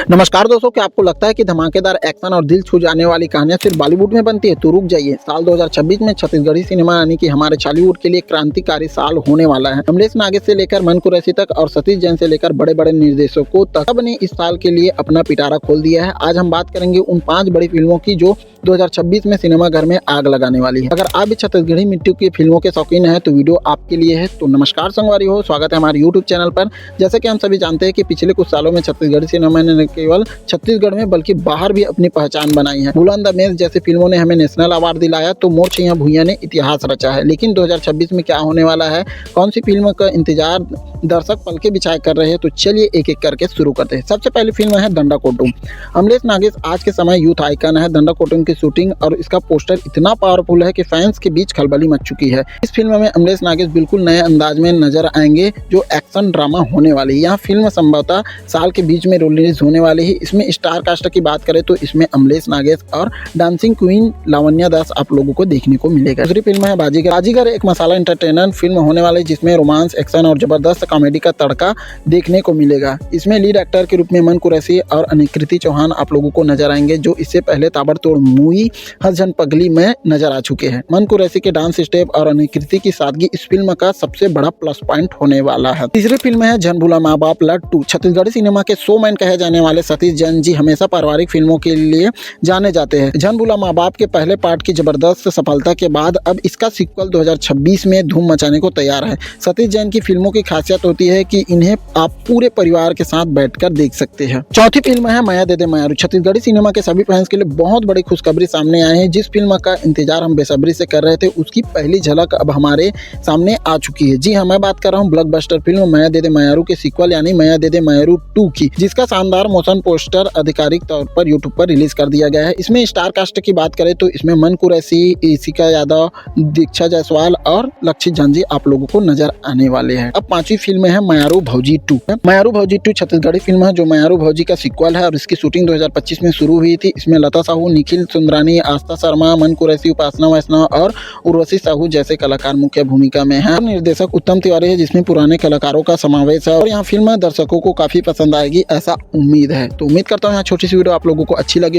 नमस्कार दोस्तों, क्या आपको लगता है कि धमाकेदार एक्शन और दिल छू जाने वाली कहानियां सिर्फ बॉलीवुड में बनती है? तो रुक जाइए। साल 2026 में छत्तीसगढ़ी सिनेमा यानी कि हमारे बॉलीवुड के लिए क्रांतिकारी साल होने वाला है। अमलेश नागेश से लेकर मन कुरैशी तक और सतीश जैन से लेकर बड़े बड़े निर्देशकों तक सब ने इस साल के लिए अपना पिटारा खोल दिया है। आज हम बात करेंगे उन 5 बड़ी फिल्मों की जो 2026 में सिनेमा घर में आग लगाने वाली है। अगर आप भी छत्तीसगढ़ी मिट्टी की फिल्मों के शौकीन है तो वीडियो आपके लिए है। तो नमस्कार संगवारी हो, स्वागत है हमारे यूट्यूब चैनल पर। जैसे कि हम सभी जानते हैं कि पिछले कुछ सालों में छत्तीसगढ़ी सिनेमा ने न केवल छत्तीसगढ़ में बल्कि बाहर भी अपनी पहचान बनाई है। बुलंद अमेज जैसी फिल्मों ने हमें नेशनल अवार्ड दिलाया तो मोर छैया भुइयां ने इतिहास रचा है। लेकिन 2026 में क्या होने वाला है, कौन सी फिल्म का इंतजार दर्शक पलके बिछाए कर रहे हैं, तो चलिए एक एक करके शुरू करते हैं। सबसे पहली फिल्म है दंडा कोटुम। अमलेश नागेश आज के समय यूथ आइकन है। दंडा कोटुम की शूटिंग और इसका पोस्टर इतना पावरफुल है कि फैंस के बीच खलबली मच चुकी है। इस फिल्म में अमलेश नागेश बिल्कुल नए अंदाज में नजर आएंगे जो एक्शन ड्रामा होने वाली है। यह फिल्म संभवतः साल के बीच में रिलीज होने वाली है। इसमें स्टार कास्ट की बात करें तो इसमें अमलेश नागेश और डांसिंग क्वीन लावण्या दास आप लोगों को देखने को मिलेगा। दूसरी फिल्म है बाजीगर। बाजीगर एक मसाला एंटरटेनर फिल्म होने वाली है जिसमें रोमांस, एक्शन और जबरदस्त कॉमेडी का तड़का देखने को मिलेगा। इसमें लीड एक्टर के रूप में मन कुरैशी और अनुकृति चौहान आप लोगों को नजर आएंगे जो इससे पहले ताबड़तोड़ मूवी हसजन पगली में नजर आ चुके हैं। मन कुरैशी के डांस स्टेप और अनुकृति की सादगी इस फिल्म का सबसे बड़ा प्लस पॉइंट होने वाला है। तीसरी फिल्म है जन भूला माँ बाप लट्टू। छत्तीसगढ़ी सिनेमा के शोमैन कहे जाने वाले सतीश जैन जी हमेशा पारिवारिक फिल्मों के लिए जाने जाते हैं। जन भूला माँ बाप के पहले पार्ट की जबरदस्त सफलता के बाद अब इसका सीक्वल 2026 में धूम मचाने को तैयार है। सतीश जैन की फिल्मों की खासियत होती है कि इन्हें आप पूरे परिवार के साथ बैठकर देख सकते हैं। चौथी फिल्म है माया दे दे मायारू। छत्तीसगढ़ी सिनेमा के सभी फैंस के लिए बहुत बड़ी खुशखबरी सामने आए हैं। जिस फिल्म का इंतजार हम बेसब्री से कर रहे थे उसकी पहली झलक अब हमारे सामने आ चुकी है। जी हाँ, मैं बात कर रहा हूँ ब्लॉकबस्टर फिल्म माया दे दे मायारू के सीक्वल यानी माया दे दे मायारू 2 की, जिसका शानदार मोशन पोस्टर आधिकारिक तौर पर यूट्यूब पर रिलीज कर दिया गया है। इसमें स्टार कास्ट की बात करें तो इसमें मन कुरैशी, ईशिका यादव, दीक्षा जायसवाल और लक्षित झांझी आप लोगों को नजर आने वाले हैं। अब 5वीं फिल्म है मायारू भौजी 2। मायारू भौजी 2 छत्तीसगढ़ी फिल्म है जो मायारू भौजी का सीक्वल है और इसकी शूटिंग 2025 में शुरू हुई थी। इसमें लता साहू, निखिल सुंदरानी, आस्था शर्मा, मन कुरैशी, उपासना वैष्णव और उर्वशी साहू जैसे कलाकार मुख्य भूमिका में हैं। निर्देशक उत्तम तिवारी है जिसमें पुराने कलाकारों का समावेश है और यहाँ फिल्म दर्शकों को काफी पसंद आएगी ऐसा उम्मीद है। तो उम्मीद करता हूँ यहाँ छोटी सी वीडियो आप लोगों को अच्छी लगी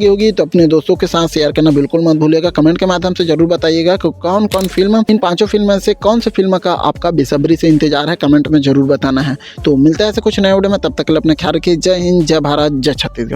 होगी तो अपने दोस्तों के साथ शेयर करना बिल्कुल मत भूलिएगा। कमेंट के माध्यम से जरूर बताइएगा कि कौन कौन फिल्म, इन 5 फिल्म से कौन सी फिल्म का आपका बेसब्री से इंतजार है, कमेंट में जरूर बताना है। तो मिलता है ऐसे कुछ नए वीडियो में, तब तक के लिए अपना ख्याल रखिए। जय हिंद, जय भारत, जय छत्तीसगढ़।